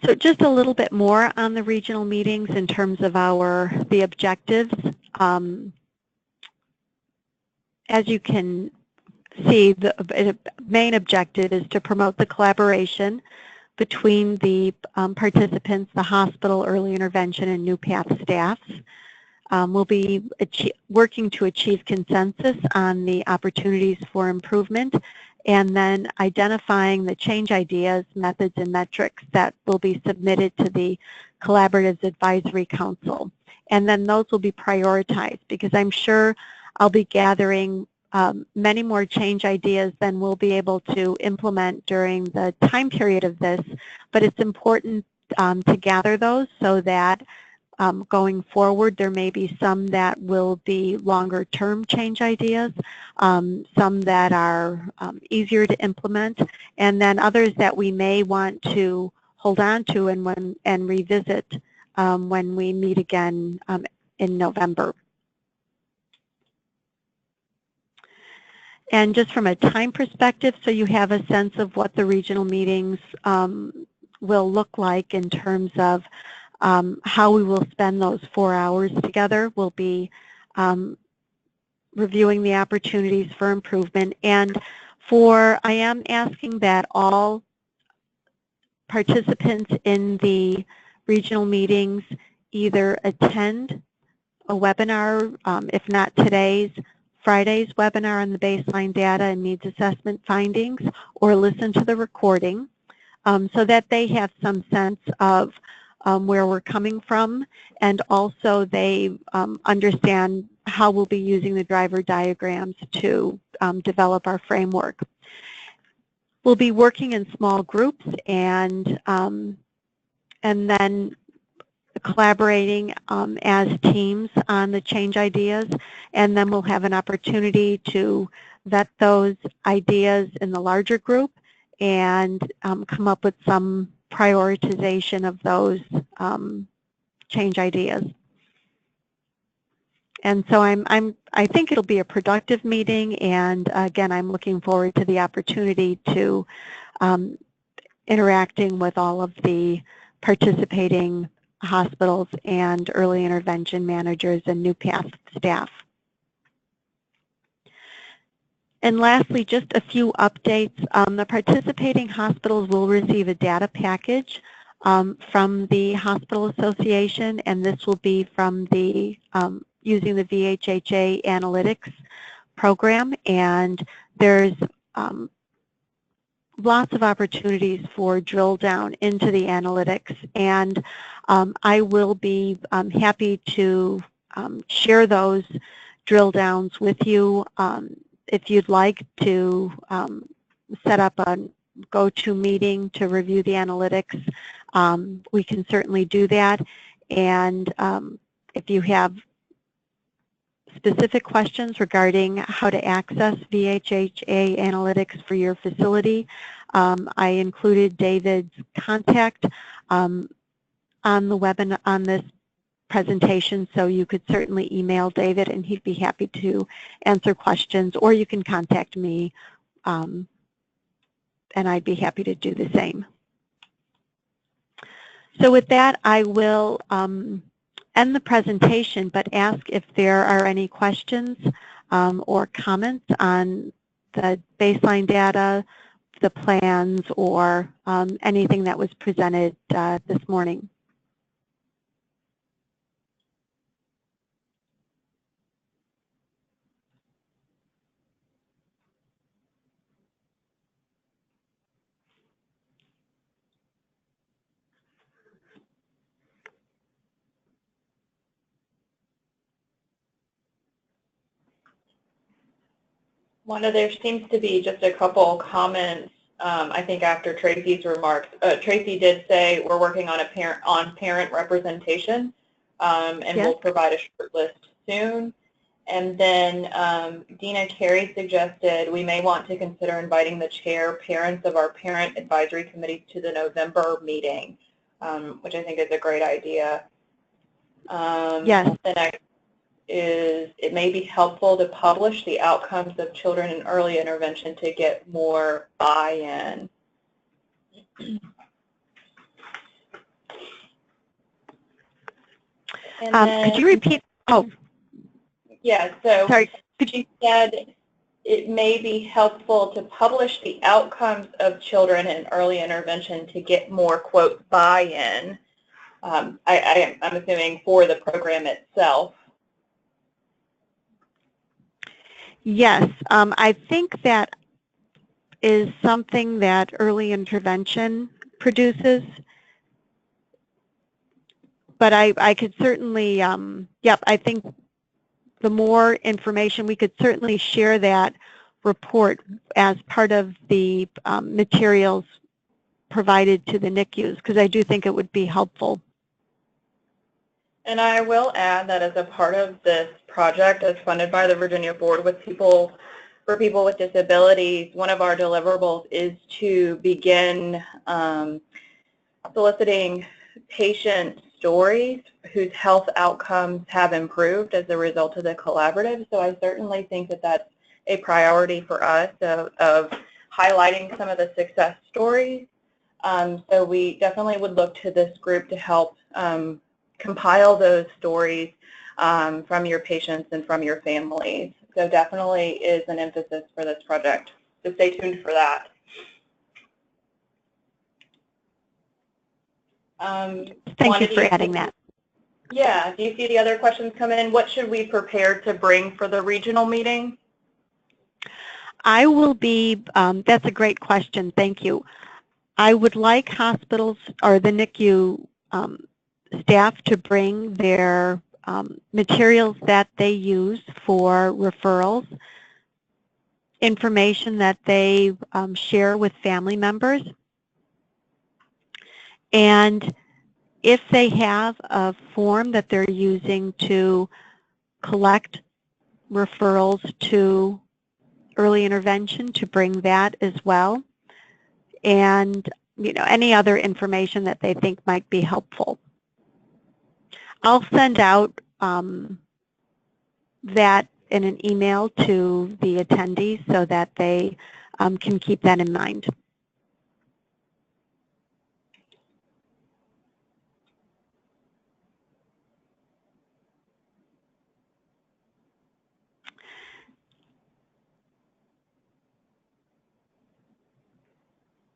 So just a little bit more on the regional meetings in terms of the objectives. As you can see, the main objective is to promote the collaboration between the participants, the hospital, early intervention, and NewPath staffs. We'll be working to achieve consensus on the opportunities for improvement, and then identifying the change ideas, methods, and metrics that will be submitted to the Collaboratives Advisory Council. And then those will be prioritized, because I'm sure I'll be gathering many more change ideas than we'll be able to implement during the time period of this, but it's important to gather those so that going forward there may be some that will be longer term change ideas, some that are easier to implement, and then others that we may want to hold on to and revisit when we meet again in November. And just from a time perspective, so you have a sense of what the regional meetings will look like in terms of how we will spend those 4 hours together. We'll be reviewing the opportunities for improvement. And I am asking that all participants in the regional meetings either attend a webinar, if not today's, Friday's webinar on the baseline data and needs assessment findings, or listen to the recording so that they have some sense of where we're coming from, and also they understand how we'll be using the driver diagrams to develop our framework. We'll be working in small groups and then collaborating as teams on the change ideas, and then we'll have an opportunity to vet those ideas in the larger group and come up with some prioritization of those change ideas. And so I think it'll be a productive meeting, and again, I'm looking forward to the opportunity to interacting with all of the participating hospitals and early intervention managers and NewPath staff. And lastly, just a few updates. The participating hospitals will receive a data package from the Hospital Association, and this will be from the using the VHHA analytics program, and there's lots of opportunities for drill down into the analytics, and I will be happy to share those drill downs with you. If you'd like to set up a go-to meeting to review the analytics, we can certainly do that. And if you have specific questions regarding how to access VHHA analytics for your facility, I included David's contact on the webinar, on this presentation, so you could certainly email David and he'd be happy to answer questions, or you can contact me and I'd be happy to do the same. So with that, I will end the presentation, but ask if there are any questions or comments on the baseline data, the plans, or anything that was presented this morning. Wanda, there seems to be just a couple comments, I think, after Tracy's remarks. Tracy did say we're working on parent representation, and yes, we'll provide a short list soon. And then Dina Carey suggested we may want to consider inviting the parents of our parent advisory committee to the November meeting, which I think is a great idea. Yes. The next is it may be helpful to publish the outcomes of children in early intervention to get more buy-in. Could you repeat? Oh. Yeah, so sorry. She said it may be helpful to publish the outcomes of children in early intervention to get more, quote, buy-in. I'm assuming for the program itself. Yes, I think that is something that early intervention produces. But I could certainly, yep, I think the more information, we could certainly share that report as part of the materials provided to the NICUs, because I do think it would be helpful. And I will add that as a part of this project, as funded by the Virginia Board for people with disabilities, one of our deliverables is to begin soliciting patient stories whose health outcomes have improved as a result of the collaborative. So I certainly think that that's a priority for us of highlighting some of the success stories. So we definitely would look to this group to help compile those stories from your patients and from your families. So definitely is an emphasis for this project. So stay tuned for that. Thank you for adding that. Yeah. Do you see the other questions come in? What should we prepare to bring for the regional meeting? I will be, that's a great question. Thank you. I would like hospitals or the NICU staff to bring their materials that they use for referrals, information that they share with family members, and if they have a form that they're using to collect referrals to early intervention, to bring that as well, and any other information that they think might be helpful. I'll send out that in an email to the attendees so that they can keep that in mind.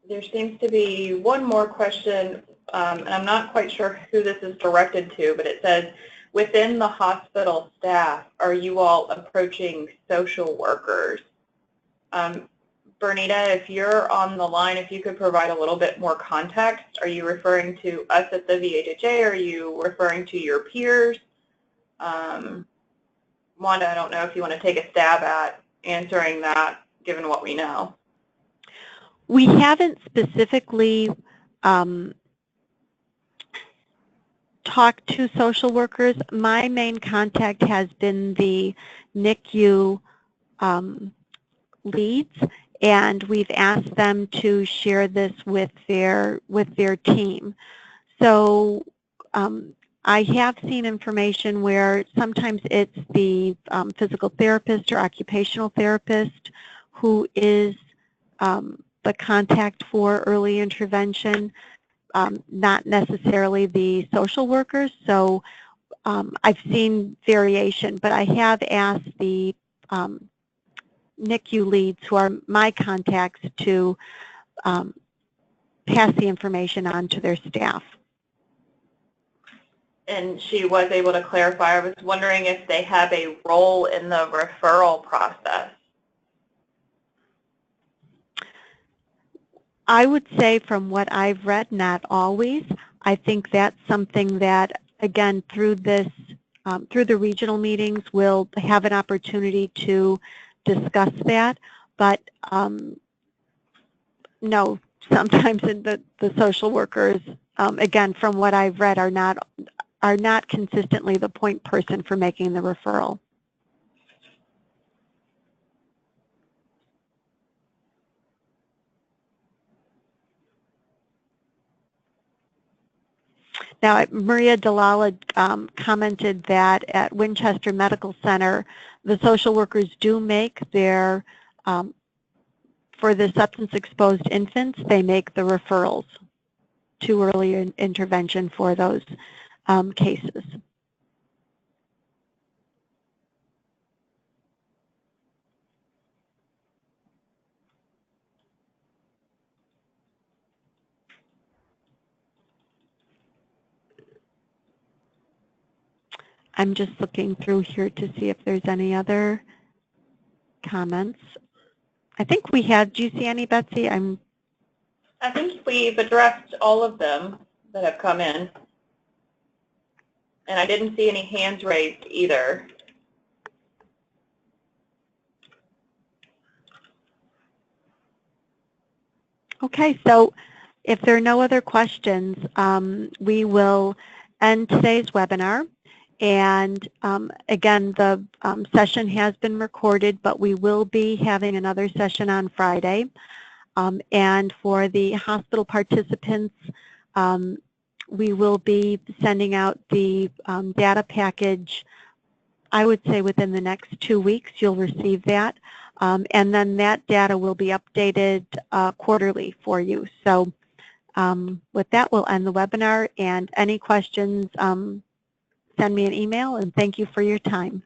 There seems to be one more question, and I'm not quite sure who this is directed to, but it says, within the hospital staff, are you all approaching social workers? Bernita, if you're on the line, if you could provide a little bit more context. Are you referring to us at the VHHA? Are you referring to your peers? Wanda, I don't know if you want to take a stab at answering that, given what we know. We haven't specifically talked to social workers. My main contact has been the NICU leads, and we've asked them to share this with their team. So I have seen information where sometimes it's the physical therapist or occupational therapist who is the contact for early intervention, not necessarily the social workers. So I've seen variation, but I have asked the NICU leads, who are my contacts, to pass the information on to their staff. And she was able to clarify. I was wondering if they have a role in the referral process. I would say from what I've read, not always. I think that's something that, again, through this, through the regional meetings, we'll have an opportunity to discuss that, but no, sometimes the social workers, again, from what I've read, are not consistently the point person for making the referral. Now, Maria Dalala commented that at Winchester Medical Center, the social workers do make their, for the substance-exposed infants, they make the referrals to early intervention for those cases. I'm just looking through here to see if there's any other comments. I think we had, do you see any, Betsy? I think we've addressed all of them that have come in. And I didn't see any hands raised either. Okay, so if there are no other questions, we will end today's webinar. And again, the session has been recorded, but we will be having another session on Friday. And for the hospital participants, we will be sending out the data package, I would say within the next 2 weeks. You'll receive that. And then that data will be updated quarterly for you. So with that, we'll end the webinar. And any questions, send me an email, and thank you for your time.